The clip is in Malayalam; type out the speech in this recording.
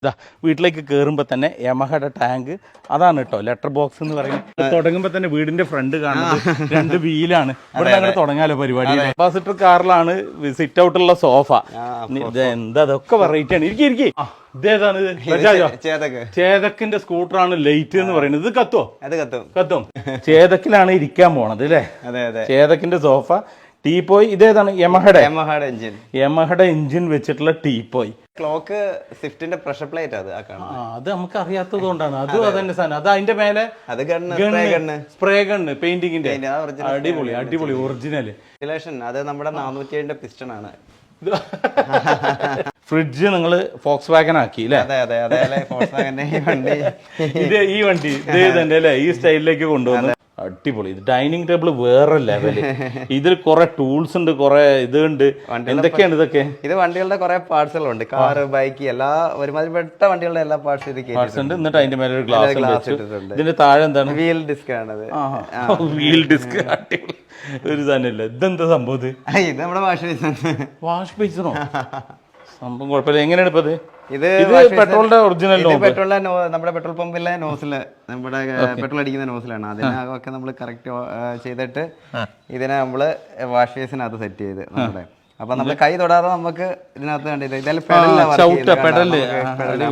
ഇതാ വീട്ടിലേക്ക് കയറുമ്പോൾ തന്നെ യമഹയുടെ ടാങ്ക് അതാണ് കേട്ടോ ലെറ്റർ ബോക്സ് എന്ന് പറയുന്നത്. തുടങ്ങുമ്പോൾ തന്നെ വീടിന്റെ ഫ്രണ്ട് കാണുന്നത് 2 വീലാണ്. ഇവിടെ ഞങ്ങൾ തുടങ്ങാലോ പരിപാടി. കപ്പാസിറ്റർ കാറിലാണ് സിറ്റ് ഔട്ടുള്ള സോഫ. എന്താ അതൊക്കെ വെറൈറ്റി ആണ്. ഇരിക്കും ഇതേതാണ് ചേതക്കിന്റെ സ്കൂട്ടറാണ് ലൈറ്റ് എന്ന് പറയുന്നത്. ഇത് കത്തും ചേതക്കിലാണ് ഇരിക്കാൻ പോണത് അല്ലേ? ചേതക്കിന്റെ സോഫ. ടീപ്പോയ് ഇതേതാണ്? യമഹയുടെ എഞ്ചിൻ വെച്ചിട്ടുള്ള ടീപ്പോയ്. ക്ലോക്ക് സ്വിഫ്റ്റിന്റെ പ്രഷർ പ്ലേറ്റ് അത് നമുക്ക് അറിയാത്തത് കൊണ്ടാണ്. അതും അതന്നെ സാധനം. അത് അതിന്റെ മേലെ സ്പ്രേ ഗണ്ണ് പെയിന്റിങ്ങിന്റെ അടിപൊളി ഒറിജിനല്. അത് നമ്മുടെ 407 പിസ്റ്റൺ ആണ്. ഫ്രിഡ്ജ് നിങ്ങള് ഫോക്സ് വാഗൻ ആക്കി അല്ലേ? ഈ വണ്ടി ഇതേ അല്ലേ? ഈ സ്റ്റൈലിലേക്ക് കൊണ്ടുവന്നു. അടിപൊളി. ഇത് ഡൈനിങ് ടേബിൾ വേറെ ലെവല്. ഇതിൽ കുറെ ടൂൾസ് ഉണ്ട്, കുറെ ഇതുണ്ട്. എന്തൊക്കെയാണ് ഇതൊക്കെ? ഇത് വണ്ടികളുടെ കുറെ പാർട്സുകളുണ്ട്. കാറ്, ബൈക്ക്, എല്ലാ ഒരുമാതിരിപ്പെട്ട വണ്ടികളുടെ എല്ലാ പാർട്സ് ഉണ്ട്. എന്നിട്ട് അതിന്റെ മേലെ ഒരു ഗ്ലാസ് ഇട്ടിട്ടുണ്ട്. ഇതിന്റെ താഴെ എന്താണ്? വീൽ ഡിസ്ക് ആണത്. Wheel disk. അടിപൊളി ഒരു സാധനമില്ല. ഇതെന്താ സംഭവം? ഇത് നമ്മുടെ വാഷ് ബേസിനോ? സംഭവം കുഴപ്പമില്ല. എങ്ങനെയാണ് ഇപ്പൊ ഇത് പെട്രോളിന്റെ ഒറിജിനൽ? പെട്രോളിന്റെ നമ്മുടെ പെട്രോൾ പമ്പിലെ നോസില്, നമ്മുടെ പെട്രോൾ അടിക്കുന്ന നോസിലാണ്. അതിനൊക്കെ നമ്മൾ കറക്റ്റ് ചെയ്തിട്ട് ഇതിനെ നമ്മള് വാഷ് ബേസിനകത്ത് സെറ്റ് ചെയ്ത് നമ്മുടെ. അപ്പൊ നമ്മൾ കൈ തൊടാതെ നമുക്ക് ഇതിനകത്ത് കണ്ടില്ല. ഇതെല്ലാം പെഡലിലാണ്.